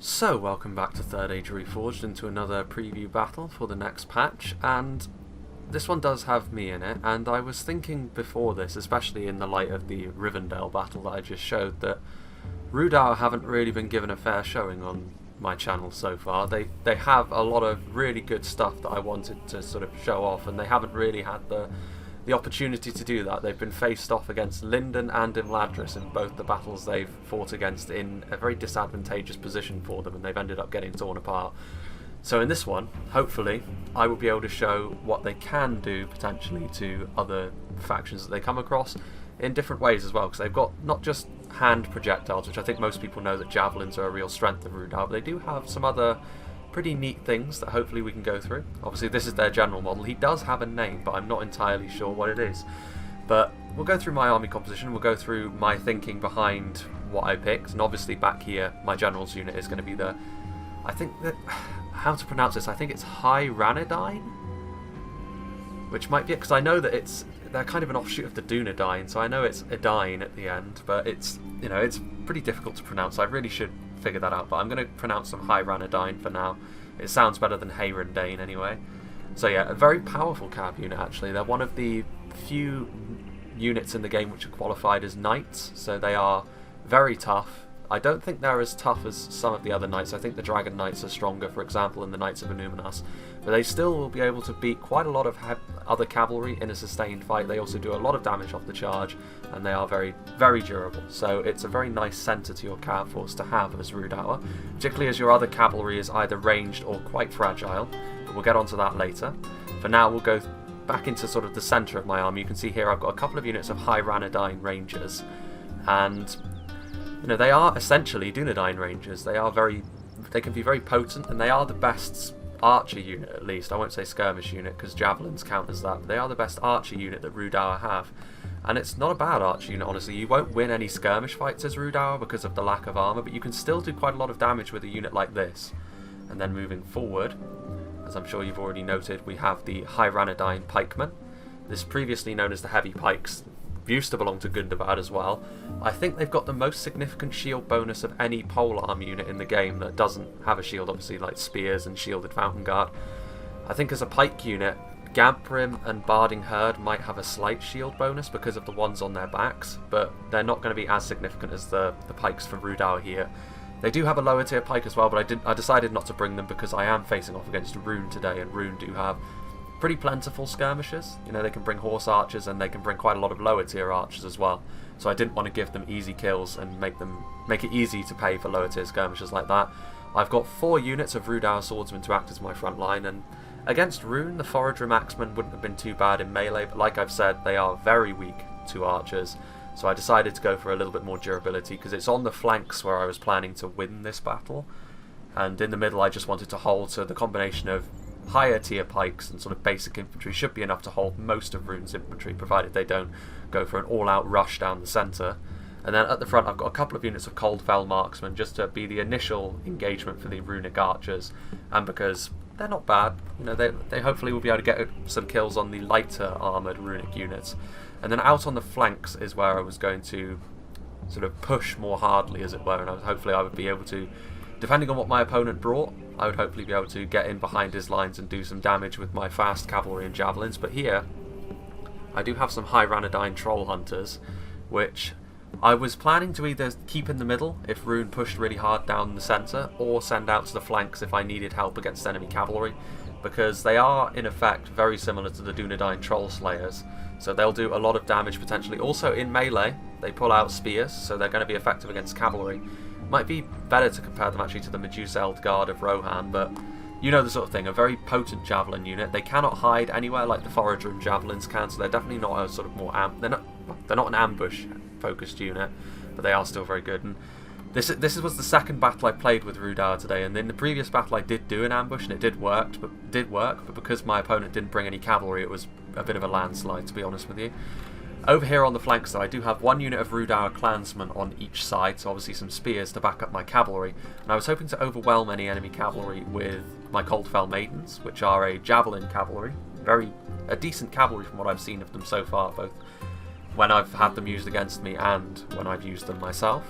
So, welcome back to 3rd Age Reforged into another preview battle for the next patch, and this one does have me in it, and I was thinking before this, especially in the light of the Rivendell battle that I just showed, that RHUDAUR haven't really been given a fair showing on my channel so far. They have a lot of really good stuff that I wanted to sort of show off, and they haven't really had the opportunity to do that. They've been faced off against Linden and Imladris in both the battles they've fought against in a very disadvantageous position for them, and they've ended up getting torn apart. So in this one, hopefully, I will be able to show what they can do potentially to other factions that they come across in different ways as well, because they've got not just hand projectiles, which I think most people know that javelins are a real strength of RHUDAUR, but they do have some other pretty neat things that hopefully we can go through. Obviously this is their general model. He does have a name, but I'm not entirely sure what it is. But we'll go through my army composition, we'll go through my thinking behind what I picked, and obviously back here my general's unit is going to be the, I think that, how to pronounce this, I think it's RHUN, which might be it, because I know that they're kind of an offshoot of the Dunedain, so I know it's Edain at the end, but it's, you know, it's pretty difficult to pronounce. I really should figure that out, but I'm going to pronounce them RHUN for now. It sounds better than Heyrendane anyway. So yeah, a very powerful cav unit actually. They're one of the few units in the game which are qualified as knights, so they are very tough. I don't think they're as tough as some of the other knights. I think the Dragon Knights are stronger, for example, than the Knights of Enumenas. But they still will be able to beat quite a lot of other cavalry in a sustained fight. They also do a lot of damage off the charge, and they are very, very durable. So it's a very nice centre to your cav force to have as RHUDAUR, particularly as your other cavalry is either ranged or quite fragile. But we'll get onto that later. For now, we'll go back into sort of the centre of my army. You can see here I've got a couple of units of RHUN Rangers, and you know, they are essentially Dunedain Rangers. They can be very potent, and they are the best archer unit, at least. I won't say skirmish unit, because javelins count as that, but they are the best archer unit that RHUDAUR have. And it's not a bad archer unit, honestly. You won't win any skirmish fights as RHUDAUR because of the lack of armour, but you can still do quite a lot of damage with a unit like this. And then moving forward, as I'm sure you've already noted, we have the RHUN Pikemen. This previously known as the Heavy Pikes, used to belong to Gundabad as well. I think they've got the most significant shield bonus of any polearm unit in the game that doesn't have a shield, obviously, like spears and shielded fountain guard. I think as a pike unit, Gamprim and Barding Herd might have a slight shield bonus because of the ones on their backs, but they're not going to be as significant as the pikes from RHUDAUR here. They do have a lower tier pike as well, but I decided not to bring them because I am facing off against RHUN today, and RHUN do have pretty plentiful skirmishers. You know, they can bring horse archers, and they can bring quite a lot of lower tier archers as well. So I didn't want to give them easy kills and make it easy to pay for lower tier skirmishers like that. I've got 4 units of RHUDAUR swordsmen to act as my front line, and against RHUN, the Forager Axemen wouldn't have been too bad in melee, but like I've said, they are very weak to archers. So I decided to go for a little bit more durability, because it's on the flanks where I was planning to win this battle, and in the middle I just wanted to hold, so the combination of higher tier pikes and sort of basic infantry should be enough to hold most of RHUN's infantry, provided they don't go for an all-out rush down the centre. And then at the front I've got a couple of units of Coldfell marksmen just to be the initial engagement for the runic archers, and because they're not bad, you know, they hopefully will be able to get some kills on the lighter armoured runic units. And then out on the flanks is where I was going to sort of push more hardly, as it were, and hopefully I would be able to, depending on what my opponent brought, I would hopefully be able to get in behind his lines and do some damage with my fast cavalry and javelins. But here, I do have some RHUN troll hunters, which I was planning to either keep in the middle if RHUN pushed really hard down the centre, or send out to the flanks if I needed help against enemy cavalry, because they are in effect very similar to the Dunedain troll slayers. So they'll do a lot of damage potentially. Also in melee, they pull out spears, so they're going to be effective against cavalry. Might be better to compare them actually to the Meduseld Guard of Rohan, but you know the sort of thing, a very potent javelin unit. They cannot hide anywhere like the Forager and javelins can, so they're definitely not a sort of more they're not an ambush focused unit, but they are still very good. And this was the second battle I played with RHUDAUR today, and in the previous battle I did do an ambush and it did work, but because my opponent didn't bring any cavalry, it was a bit of a landslide, to be honest with you. Over here on the flanks though, I do have 1 unit of RHUDAUR clansmen on each side, so obviously some spears to back up my cavalry, and I was hoping to overwhelm any enemy cavalry with my Coldfell Maidens, which are a javelin cavalry, a decent cavalry from what I've seen of them so far, both when I've had them used against me and when I've used them myself.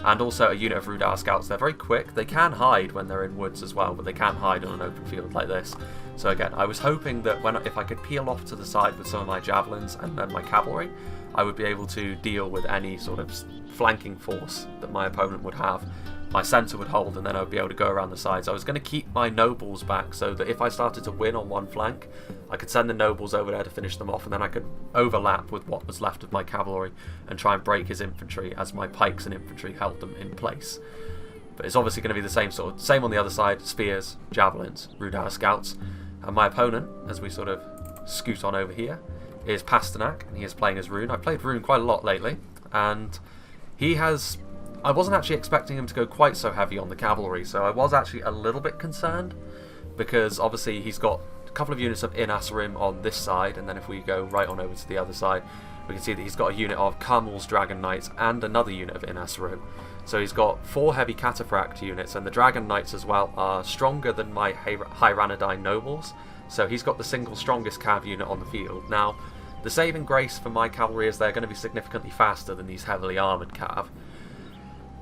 and also a unit of RHUDAUR scouts. They're very quick. They can hide when they're in woods as well, but they can't hide on an open field like this. So again, I was hoping that if I could peel off to the side with some of my javelins and then my cavalry, I would be able to deal with any sort of flanking force that my opponent would have. My centre would hold, and then I would be able to go around the sides. I was going to keep my nobles back so that if I started to win on one flank, I could send the nobles over there to finish them off, and then I could overlap with what was left of my cavalry and try and break his infantry as my pikes and infantry held them in place. But it's obviously going to be the same on the other side: spears, javelins, RHUDAUR scouts. And my opponent, as we sort of scoot on over here, is Pasternak, and he is playing as RHUN. I've played RHUN quite a lot lately, and he has... I wasn't actually expecting him to go quite so heavy on the cavalry, so I was actually a little bit concerned, because obviously he's got a couple of units of Inasrim on this side, and then if we go right on over to the other side, we can see that he's got a unit of Carmel's Dragon Knights and another unit of Inasrim. So he's got 4 heavy Cataphract units, and the Dragon Knights as well are stronger than my Hyrannodine Nobles, so he's got the single strongest cav unit on the field. Now, the saving grace for my cavalry is they're going to be significantly faster than these heavily armoured cav.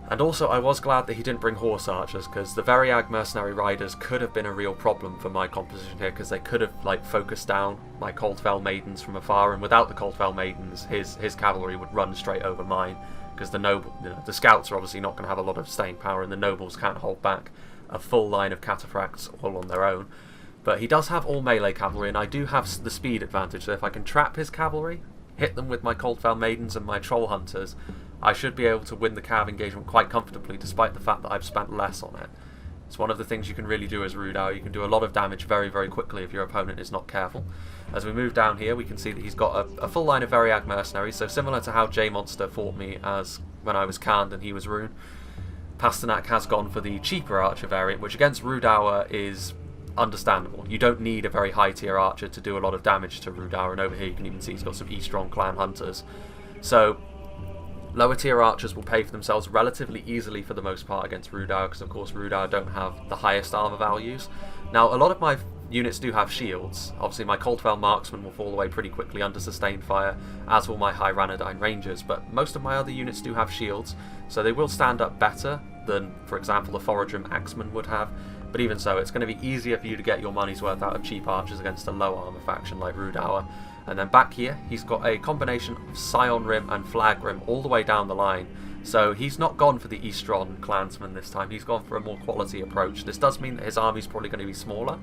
And also, I was glad that he didn't bring horse archers, because the Variag mercenary riders could have been a real problem for my composition here, because they could have focused down my Coldfell maidens from afar, and without the Coldfell maidens, his cavalry would run straight over mine, because the scouts are obviously not going to have a lot of staying power, and the nobles can't hold back a full line of cataphracts all on their own. But he does have all melee cavalry, and I do have the speed advantage, so if I can trap his cavalry, hit them with my Coldfell maidens and my troll hunters, I should be able to win the cav engagement quite comfortably, despite the fact that I've spent less on it. It's one of the things you can really do as RHUDAUR. You can do a lot of damage very, very quickly if your opponent is not careful. As we move down here, we can see that he's got a full line of Variag mercenaries, so similar to how J-Monster fought me as when I was Khand and he was RHUN. Pasternak has gone for the cheaper archer variant, which against RHUDAUR is understandable. You don't need a very high tier archer to do a lot of damage to RHUDAUR, and over here you can even see he's got some E-Strong clan hunters. So lower tier archers will pay for themselves relatively easily for the most part against RHUDAUR, because of course RHUDAUR don't have the highest armor values. Now, a lot of my units do have shields. Obviously my Coldfell marksmen will fall away pretty quickly under sustained fire, as will my Hyrannodine rangers, but most of my other units do have shields, so they will stand up better than, for example, the Forodrim axemen would have. But even so, it's going to be easier for you to get your money's worth out of cheap archers against a low armor faction like RHUDAUR. And then back here, he's got a combination of Scion Rim and Flag Rim all the way down the line. So he's not gone for the Eastron clansmen this time, he's gone for a more quality approach. This does mean that his army's probably going to be smaller.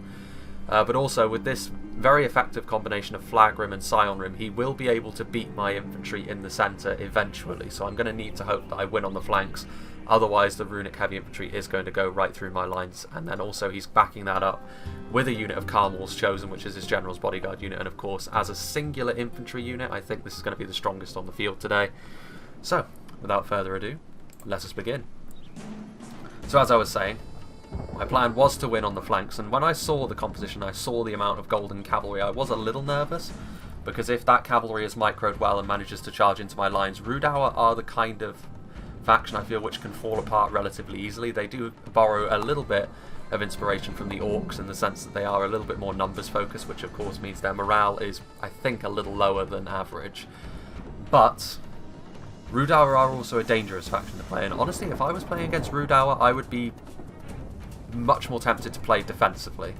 But also with this very effective combination of Flag Rim and Scion Rim, he will be able to beat my infantry in the centre eventually. So I'm going to need to hope that I win on the flanks. Otherwise the runic heavy infantry is going to go right through my lines, and then also he's backing that up with a unit of Carmel's Chosen, which is his general's bodyguard unit, and of course as a singular infantry unit I think this is going to be the strongest on the field today. So without further ado, let us begin. So as I was saying, my plan was to win on the flanks, and when I saw the composition, I saw the amount of golden cavalry, I was a little nervous, because if that cavalry is microed well and manages to charge into my lines, RHUDAUR are the kind of faction I feel which can fall apart relatively easily. They do borrow a little bit of inspiration from the Orcs in the sense that they are a little bit more numbers focused, which of course means their morale is, I think, a little lower than average. But RHUDAUR are also a dangerous faction to play, and honestly if I was playing against RHUDAUR I would be much more tempted to play defensively,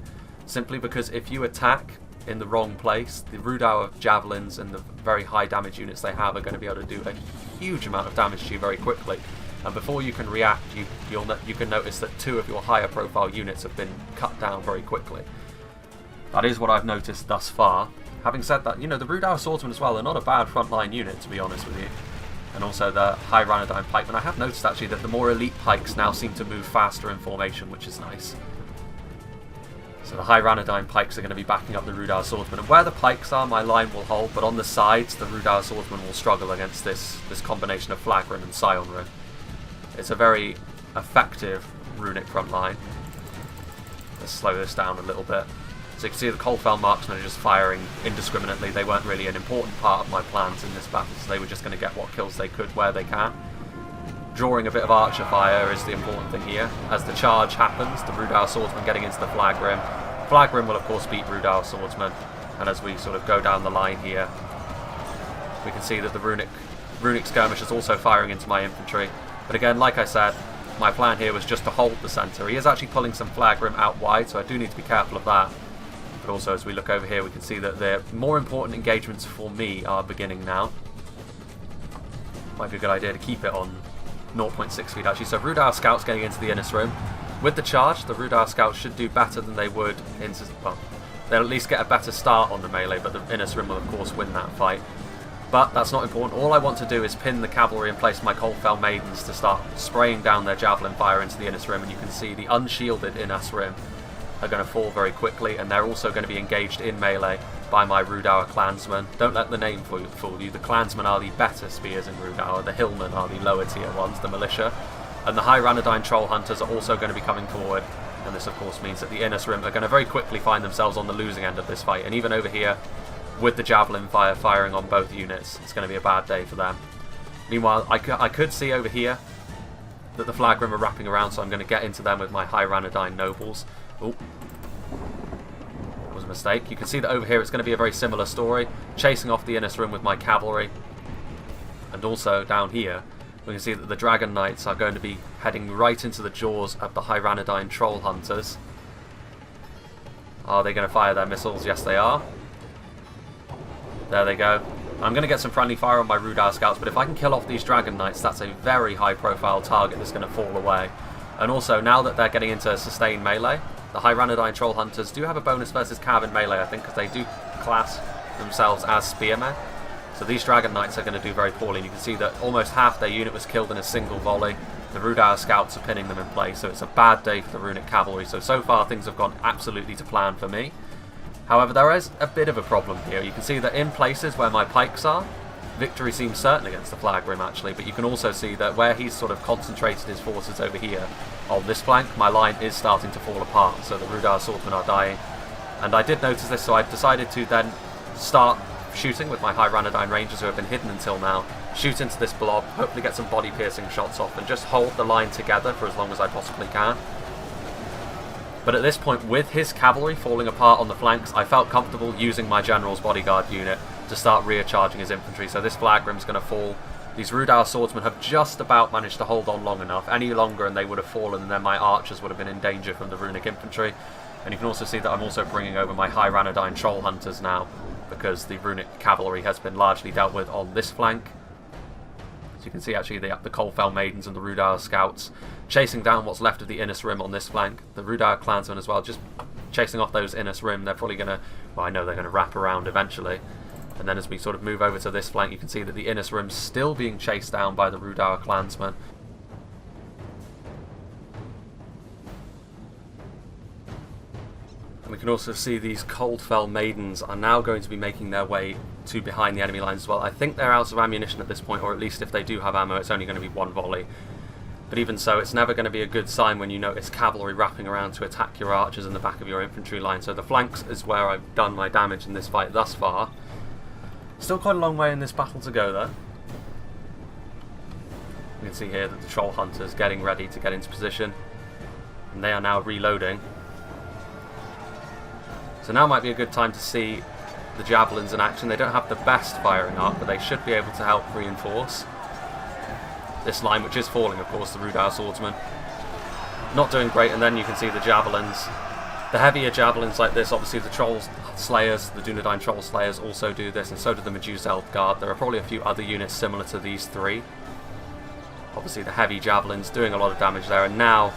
simply because if you attack in the wrong place, the RHUDAUR javelins and the very high damage units they have are going to be able to do a huge amount of damage to you very quickly, and before you can react you can notice that 2 of your higher profile units have been cut down very quickly. That is what I've noticed thus far. Having said that, the RHUDAUR swordsmen as well are not a bad frontline unit, to be honest with you, and also the Hyrannodine pikemen. I have noticed actually that the more elite pikes now seem to move faster in formation, which is nice. So the Hyrannodine pikes are going to be backing up the RHUDAUR swordsmen, and where the pikes are, my line will hold, but on the sides, the RHUDAUR swordsmen will struggle against this combination of Flag Rim and Scion Rim. It's a very effective runic front line. Let's slow this down a little bit. So you can see the Coldfell marksmen are just firing indiscriminately. They weren't really an important part of my plans in this battle, so they were just going to get what kills they could where they can. Drawing a bit of archer fire is the important thing here. As the charge happens, the RHUDAUR swordsman getting into the Flag Rim. Flag Rim will of course beat RHUDAUR swordsman, and as we sort of go down the line here, we can see that the runic skirmish is also firing into my infantry. And as we sort of go down the line here, we can see that the runic skirmish is also firing into my infantry. Runic But again, like I said, my plan here was just to hold the centre. He is actually pulling some flag rim out wide, so I do need to be careful of that. But also, as we look over here, we can see that the more important engagements for me are beginning now. Might be a good idea to keep it on 0.6 speed actually. So RHUDAUR scouts getting into the Innis Rim. With the charge, the RHUDAUR scouts should do better than they would into... well, they'll at least get a better start on the melee, but the Innis Rim will of course win that fight. But that's not important. All I want to do is pin the cavalry and place my Coldfell Maidens to start spraying down their javelin fire into the Innis Rim, and you can see the unshielded Innis Rim are going to fall very quickly, and they're also going to be engaged in melee by my RHUDAUR clansmen. Don't let the name fool you. The clansmen are the better spears in RHUDAUR, the hillmen are the lower tier ones, the militia, and the high Ranadine troll hunters are also going to be coming forward, and this of course means that the Innis Rim are going to very quickly find themselves on the losing end of this fight, and even over here, with the javelin fire firing on both units, it's going to be a bad day for them. Meanwhile, I could see over here that the flag rim are wrapping around, so I'm going to get into them with my high Ranadine nobles. Oh, was a mistake. You can see that over here it's going to be a very similar story, chasing off the Innis Rim with my cavalry. And also down here, we can see that the Dragon Knights are going to be heading right into the jaws of the high Ranadine troll hunters. Are they going to fire their missiles? Yes, they are. There they go. I'm going to get some friendly fire on my RHUDAUR scouts, but if I can kill off these Dragon Knights, that's a very high profile target that's going to fall away. And also, now that they're getting into sustained melee, the high Ranadine troll hunters do have a bonus versus cav in melee, I think, because they do class themselves as spearmen. So these Dragon Knights are going to do very poorly, and you can see that almost half their unit was killed in a single volley. The RHUDAUR scouts are pinning them in place, so it's a bad day for the runic cavalry. So far things have gone absolutely to plan for me. However, there is a bit of a problem here. You can see that in places where my pikes are, victory seems certain against the flag rim actually, but you can also see that where he's sort of concentrated his forces over here on this flank, my line is starting to fall apart, so the RHUDAUR swordsmen are dying. And I did notice this, so I decided to then start shooting with my high Ranadine rangers who have been hidden until now, shoot into this blob, hopefully get some body piercing shots off, and just hold the line together for as long as I possibly can. But at this point, with his cavalry falling apart on the flanks, I felt comfortable using my general's bodyguard unit to start recharging his infantry. So this flag rim's going to fall. These RHUDAUR swordsmen have just about managed to hold on long enough. Any longer and they would have fallen, and then my archers would have been in danger from the runic infantry. And you can also see that I'm also bringing over my high Ranadine troll hunters now, because the runic cavalry has been largely dealt with on this flank. So you can see actually the Coldfell Maidens and the RHUDAUR scouts chasing down what's left of the Innis Rim on this flank. The RHUDAUR clansmen as well, just chasing off those Innis Rim. They're probably going to, well, I know they're going to wrap around eventually. And then as we sort of move over to this flank, you can see that the Innis Rim's still being chased down by the RHUDAUR clansmen. And we can also see these Coldfell Maidens are now going to be making their way to behind the enemy lines as well. I think they're out of ammunition at this point, or at least if they do have ammo, it's only going to be one volley. But even so, it's never going to be a good sign when you notice cavalry wrapping around to attack your archers in the back of your infantry line. So the flanks is where I've done my damage in this fight thus far. Still quite a long way in this battle to go though. You can see here that the troll hunters getting ready to get into position, and they are now reloading. So now might be a good time to see the javelins in action. They don't have the best firing arc, but they should be able to help reinforce this line, which is falling, of course. The RHUDAUR swordsmen not doing great, and then you can see the javelins. The heavier javelins like this, obviously the Troll Slayers, the Dunedain Troll Slayers also do this, and so do the Medusa Guard. There are probably a few other units similar to these three. Obviously the heavy javelins doing a lot of damage there, and now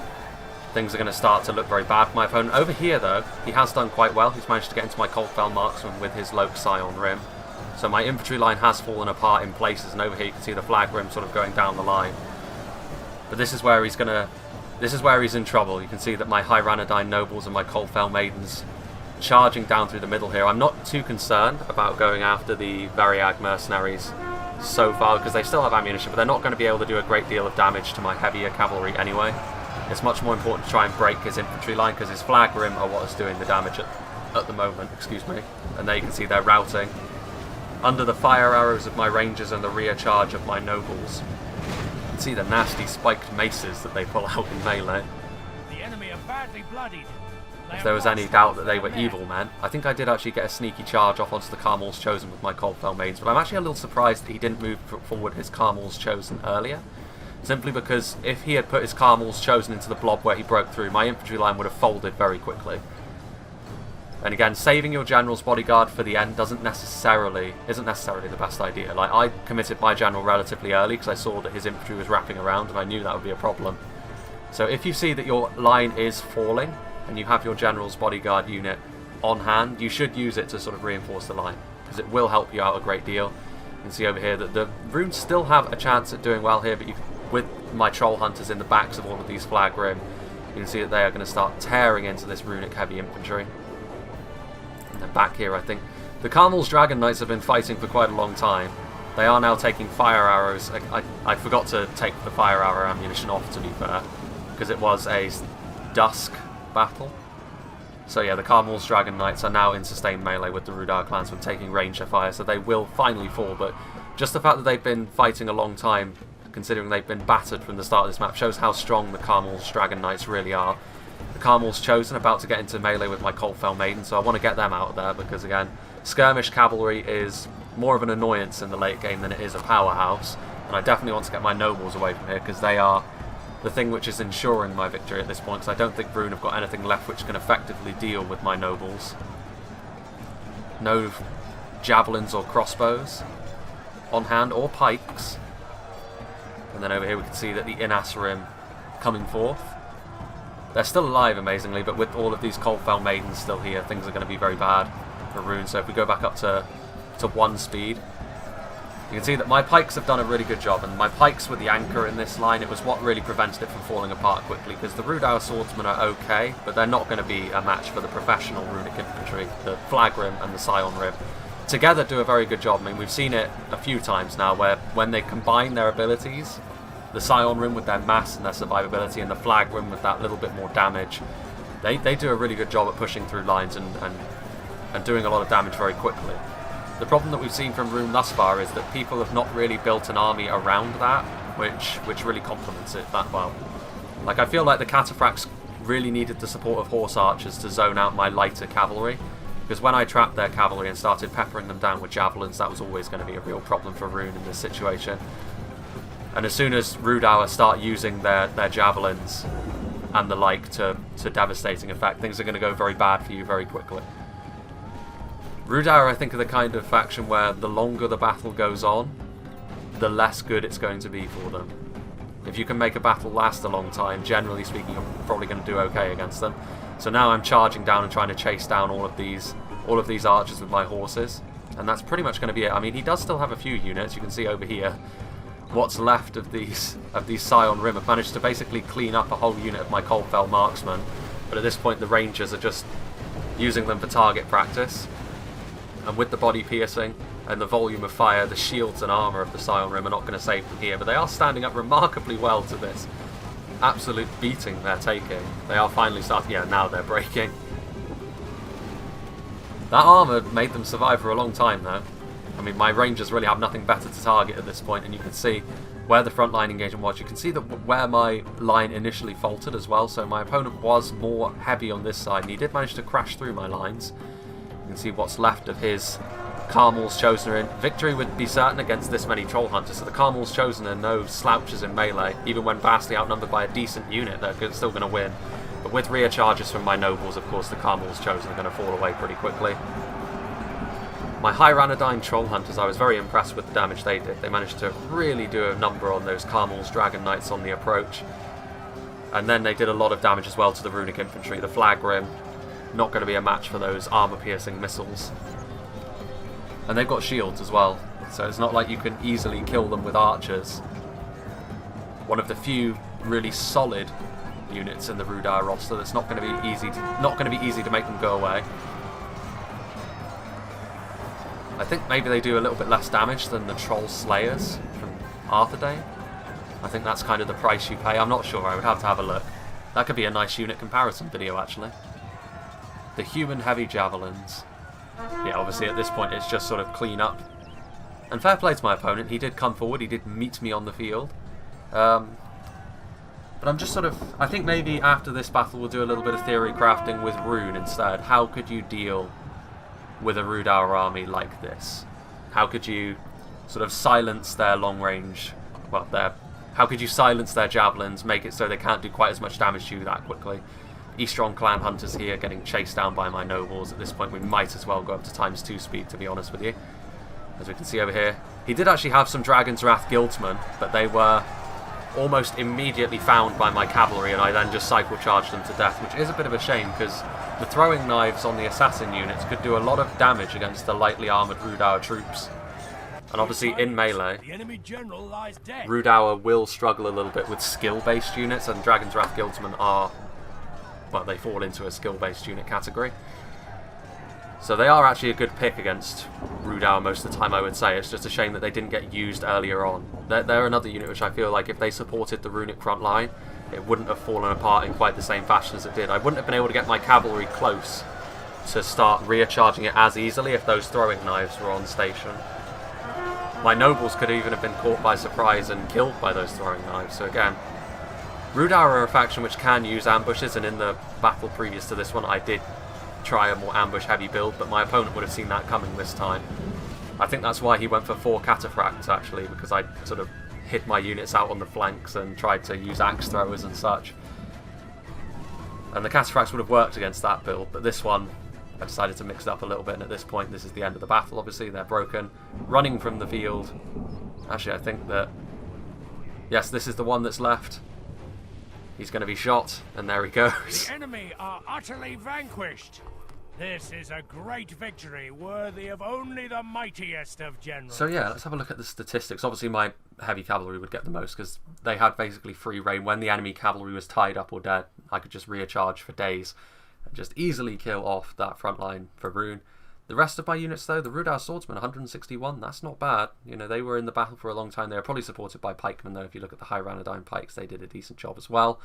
things are going to start to look very bad for my opponent. Over here though, he has done quite well. He's managed to get into my Coldfell Marksman with his Loke Scion Rim. So my infantry line has fallen apart in places, and over here you can see the flag rim sort of going down the line. But this is where he's in trouble. You can see that my high Ranadine nobles and my Coldfell Maidens charging down through the middle here. I'm not too concerned about going after the Variag mercenaries so far, because they still have ammunition, but they're not going to be able to do a great deal of damage to my heavier cavalry anyway. It's much more important to try and break his infantry line, because his flag rim are what is doing the damage at the moment. Excuse me. And there you can see they're routing under the fire arrows of my rangers and the rear charge of my nobles. You can see the nasty spiked maces that they pull out in melee. The enemy are badly bloodied. If there was any doubt that they were evil men, I think I did actually get a sneaky charge off onto the Carmel's Chosen with my Coldfell Maidens, but I'm actually a little surprised that he didn't move forward his Carmel's Chosen earlier, simply because if he had put his Carmel's Chosen into the blob where he broke through, my infantry line would have folded very quickly. And again, saving your general's bodyguard for the end isn't necessarily the best idea. Like, I committed my general relatively early because I saw that his infantry was wrapping around and I knew that would be a problem. So if you see that your line is falling and you have your general's bodyguard unit on hand, you should use it to sort of reinforce the line, because it will help you out a great deal. You can see over here that the runes still have a chance at doing well here, but with my troll hunters in the backs of all of these flag rim, you can see that they are going to start tearing into this runic heavy infantry. And then back here, I think the Carmel's Dragon Knights have been fighting for quite a long time. They are now taking fire arrows. I forgot to take the fire arrow ammunition off, to be fair, because it was a dusk battle. So yeah, the Carmel's Dragon Knights are now in sustained melee with the RHUDAUR clansmen taking ranger fire, so they will finally fall. But just the fact that they've been fighting a long time, considering they've been battered from the start of this map, shows how strong the Carmel's Dragon Knights really are. The Carmel's Chosen about to get into melee with my Coldfell Maiden, so I want to get them out of there because, again, skirmish cavalry is more of an annoyance in the late game than it is a powerhouse, and I definitely want to get my nobles away from here because they are the thing which is ensuring my victory at this point, because I don't think RHUN have got anything left which can effectively deal with my nobles. No javelins or crossbows on hand, or pikes. And then over here we can see that the Inas Rim coming forth. They're still alive, amazingly, but with all of these Coldfell Maidens still here, things are going to be very bad for RHUN. So if we go back up to 1 speed, you can see that my pikes have done a really good job, and my pikes were the anchor in this line. It was what really prevented it from falling apart quickly, because the RHUDAUR swordsmen are okay, but they're not going to be a match for the professional runic infantry, the Flag Rim and the Scion Rim. Together do a very good job. I mean, we've seen it a few times now, where when they combine their abilities, the Scion Rim with their mass and their survivability, and the Flag Rim with that little bit more damage, they do a really good job at pushing through lines and doing a lot of damage very quickly. The problem that we've seen from RHUN thus far is that people have not really built an army around that, which really complements it that well. Like, I feel like the Cataphracts really needed the support of horse archers to zone out my lighter cavalry, because when I trapped their cavalry and started peppering them down with javelins, that was always going to be a real problem for RHUN in this situation. And as soon as RHUDAUR start using their javelins and the like to devastating effect, things are going to go very bad for you very quickly. RHUDAUR, I think, are the kind of faction where the longer the battle goes on, the less good it's going to be for them. If you can make a battle last a long time, generally speaking, you're probably going to do okay against them. So now I'm charging down and trying to chase down all of these archers with my horses, and that's pretty much going to be it. I mean, he does still have a few units. You can see over here what's left of these Scion Rim. I've managed to basically clean up a whole unit of my Coldfell marksmen, but at this point the Rangers are just using them for target practice. And with the body piercing and the volume of fire, the shields and armour of the Scion Rim are not going to save them here, but they are standing up remarkably well to this absolute beating they're taking. They are finally starting, yeah, now they're breaking. That armour made them survive for a long time though. I mean, my Rangers really have nothing better to target at this point, and you can see where the front line engagement was. You can see that where my line initially faltered as well, so my opponent was more heavy on this side, and he did manage to crash through my lines. You can see what's left of his Carmel's Chosen are in. Victory would be certain against this many Troll Hunters, so the Carmel's Chosen are no slouches in melee. Even when vastly outnumbered by a decent unit, they're still going to win. But with rear charges from my nobles, of course, the Carmel's Chosen are going to fall away pretty quickly. My High-Ranadine Troll Hunters, I was very impressed with the damage they did. They managed to really do a number on those Carmel's Dragon Knights on the approach. And then they did a lot of damage as well to the Runic Infantry. The Flag Rim, not going to be a match for those armour-piercing missiles. And they've got shields as well, so it's not like you can easily kill them with archers. One of the few really solid units in the RHUDAUR roster that's not going to be easy to make them go away. I think maybe they do a little bit less damage than the Troll Slayers from Arthurdane. I think that's kind of the price you pay. I'm not sure, I would have to have a look. That could be a nice unit comparison video, actually. The Human Heavy Javelins. Yeah, obviously at this point it's just sort of clean up. And fair play to my opponent, he did come forward, he did meet me on the field. But I'm just sort of... I think maybe after this battle we'll do a little bit of theory crafting with RHUN instead. How could you deal with a RHUDAUR army like this? How could you sort of silence their long range, well, How could you silence their javelins, make it so they can't do quite as much damage to you that quickly? Eastron clan hunters here getting chased down by my nobles. At this point we might as well go up to ×2 speed, to be honest with you. As we can see over here, he did actually have some Dragon's Wrath guildsmen, but they were almost immediately found by my cavalry, and I then just cycle charged them to death, which is a bit of a shame because the throwing knives on the assassin units could do a lot of damage against the lightly armoured RHUDAUR troops. And obviously in melee, The enemy general lies dead. RHUDAUR will struggle a little bit with skill-based units, and Dragon's Wrath guildsmen are, well, they fall into a skill-based unit category. So they are actually a good pick against RHUDAUR most of the time, I would say. It's just a shame that they didn't get used earlier on. They're another unit which I feel like if they supported the runic front line, it wouldn't have fallen apart in quite the same fashion as it did. I wouldn't have been able to get my cavalry close to start recharging it as easily if those throwing knives were on station. My nobles could even have been caught by surprise and killed by those throwing knives. So again, RHUDAUR are a faction which can use ambushes, and in the battle previous to this one I did try a more ambush heavy build, but my opponent would have seen that coming this time. I think that's why he went for 4 cataphracts actually, because I sort of hid my units out on the flanks and tried to use axe throwers and such. And the cataphracts would have worked against that build, but this one I decided to mix it up a little bit, and at this point this is the end of the battle. Obviously they're broken, running from the field. Actually I think that, yes, this is the one that's left. He's going to be shot, and there he goes. The enemy are utterly vanquished. This is a great victory, worthy of only the mightiest of generals. So yeah, let's have a look at the statistics. Obviously my heavy cavalry would get the most, because they had basically free reign. When the enemy cavalry was tied up or dead, I could just recharge for days and just easily kill off that front line for RHUN. The rest of my units though, the RHUDAUR swordsmen, 161, that's not bad. You know, they were in the battle for a long time. They were probably supported by pikemen though. If you look at the High-Ranadine pikes, they did a decent job as well.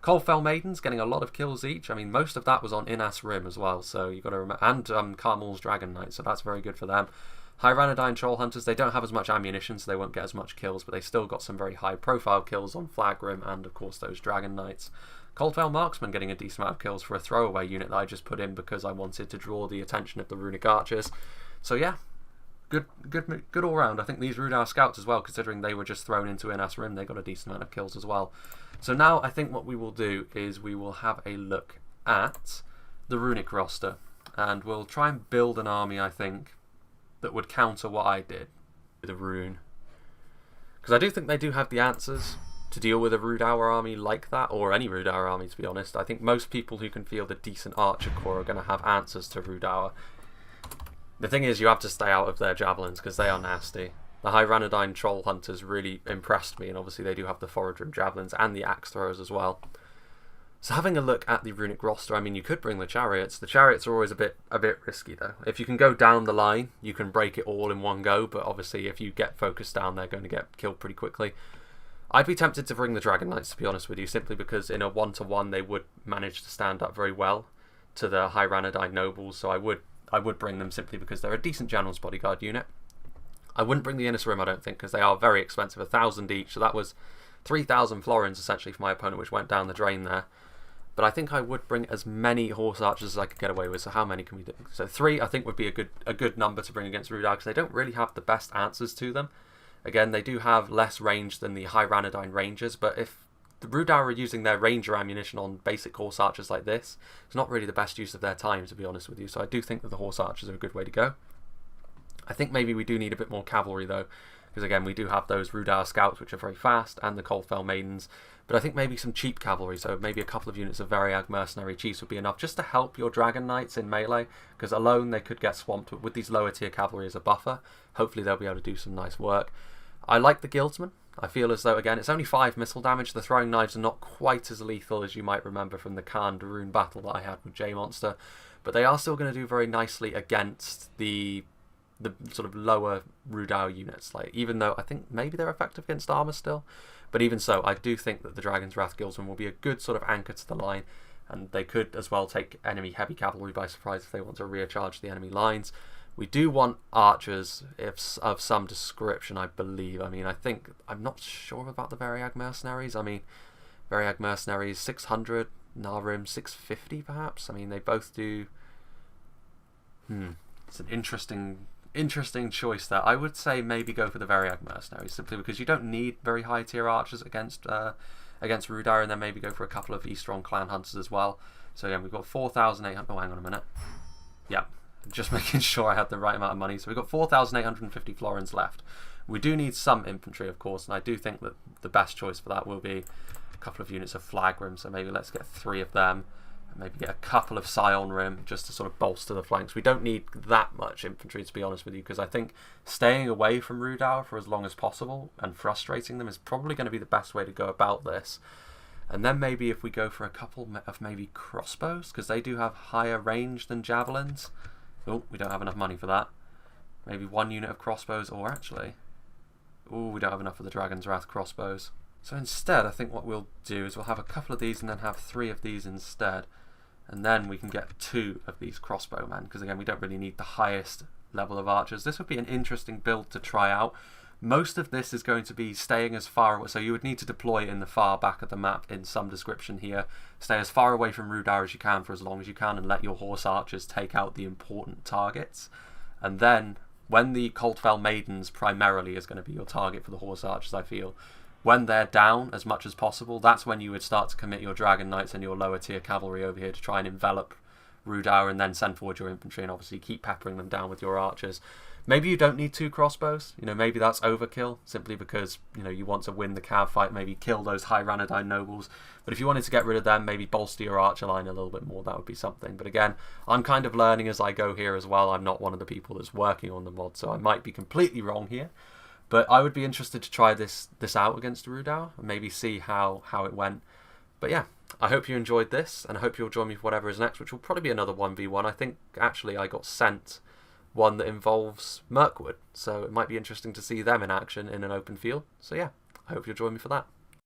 Coldfell Maidens getting a lot of kills each. I mean, most of that was on Inas Rim as well, so you've got to remember. And Carmel's Dragon Knight, so that's very good for them. High-Ranadine Troll Hunters, they don't have as much ammunition, so they won't get as much kills, but they still got some very high-profile kills on Flag Rim and, of course, those Dragon Knights. Coldfell Marksman getting a decent amount of kills for a throwaway unit that I just put in because I wanted to draw the attention of the Runic Archers. So yeah, good all round. I think these RHUDAUR Scouts as well, considering they were just thrown into Inas Rim, they got a decent amount of kills as well. So now I think what we will do is we will have a look at the Runic roster, and we'll try and build an army, I think, that would counter what I did with the RHUN. Because I do think they do have the answers to deal with a RHUDAUR army like that, or any RHUDAUR army to be honest. I think most people who can field a decent archer corps are going to have answers to RHUDAUR. The thing is, you have to stay out of their javelins because they are nasty. The High-Ranadine Troll Hunters really impressed me, and obviously they do have the Forage javelins and the axe throwers as well. So having a look at the Runic roster, I mean, you could bring the chariots. The chariots are always a bit risky though. If you can go down the line, you can break it all in one go, but obviously if you get focused down, they're going to get killed pretty quickly. I'd be tempted to bring the Dragon Knights, to be honest with you, simply because in a 1-to-1 they would manage to stand up very well to the High-Ranadine Nobles, so I would bring them simply because they're a decent General's Bodyguard unit. I wouldn't bring the Inas Rim, I don't think, because they are very expensive, 1,000 each, so that was 3,000 florins essentially for my opponent, which went down the drain there. But I think I would bring as many horse archers as I could get away with, so how many can we do? So 3 I think would be a good number to bring against RHUDAUR, because they don't really have the best answers to them. Again, they do have less range than the High-Ranadine Rangers, but if the RHUDAUR are using their Ranger ammunition on basic horse archers like this, it's not really the best use of their time, to be honest with you, so I do think that the horse archers are a good way to go. I think maybe we do need a bit more cavalry though, because again we do have those RHUDAUR Scouts which are very fast, and the Coldfell Maidens, but I think maybe some cheap cavalry, so maybe a couple of units of Variag Mercenary Chiefs would be enough just to help your Dragon Knights in melee, because alone they could get swamped. With these lower tier cavalry as a buffer, hopefully they'll be able to do some nice work. I like the Guildsmen. I feel as though, again, it's only 5 missile damage. The throwing knives are not quite as lethal as you might remember from the Khan Darun battle that I had with J-Monster, but they are still going to do very nicely against the sort of lower RHUDAUR units. Like, even though I think maybe they're effective against armor still, but even so, I do think that the Dragon's Wrath Guildsmen will be a good sort of anchor to the line, and they could as well take enemy heavy cavalry by surprise if they want to recharge the enemy lines. We do want archers of some description, I believe. I mean, I'm not sure about the Variag Mercenaries. I mean, Variag Mercenaries 600, Narim 650 perhaps. I mean, they both do... It's an interesting interesting choice there. I would say maybe go for the Variag Mercenaries, simply because you don't need very high tier archers against RHUDAUR, and then maybe go for a couple of Eastron Clan Hunters as well. So again, we've got 4,800. Oh, hang on a minute. Yeah, just making sure I had the right amount of money. So we've got 4,850 florins left. We do need some infantry, of course, and I do think that the best choice for that will be a couple of units of Flagrim. So maybe let's get 3 of them. Maybe get a couple of Scion Rim just to sort of bolster the flanks. We don't need that much infantry, to be honest with you, because I think staying away from RHUDAUR for as long as possible and frustrating them is probably going to be the best way to go about this. And then maybe if we go for a couple of maybe crossbows, because they do have higher range than javelins. Oh, we don't have enough money for that. Maybe 1 unit of crossbows, or actually... oh, we don't have enough for the Dragon's Wrath crossbows. So instead, I think what we'll do is we'll have a couple of these and then have 3 of these instead. And then we can get 2 of these crossbowmen, because again, we don't really need the highest level of archers. This would be an interesting build to try out. Most of this is going to be staying as far away, so you would need to deploy in the far back of the map in some description here. Stay as far away from RHUDAUR as you can for as long as you can, and let your horse archers take out the important targets. And then, when the Coldfell Maidens primarily is going to be your target for the horse archers, I feel, when they're down as much as possible, that's when you would start to commit your Dragon Knights and your lower tier cavalry over here to try and envelop RHUDAUR, and then send forward your infantry and obviously keep peppering them down with your archers. Maybe you don't need 2 crossbows, maybe that's overkill, simply because, you want to win the cav fight, maybe kill those high Ranadine nobles. But if you wanted to get rid of them, maybe bolster your archer line a little bit more, that would be something. But again, I'm kind of learning as I go here as well. I'm not one of the people that's working on the mod, so I might be completely wrong here. But I would be interested to try this out against RHUDAUR and maybe see how it went. But yeah, I hope you enjoyed this, and I hope you'll join me for whatever is next, which will probably be another 1v1. I think actually I got sent one that involves Mirkwood, so it might be interesting to see them in action in an open field. So yeah, I hope you'll join me for that.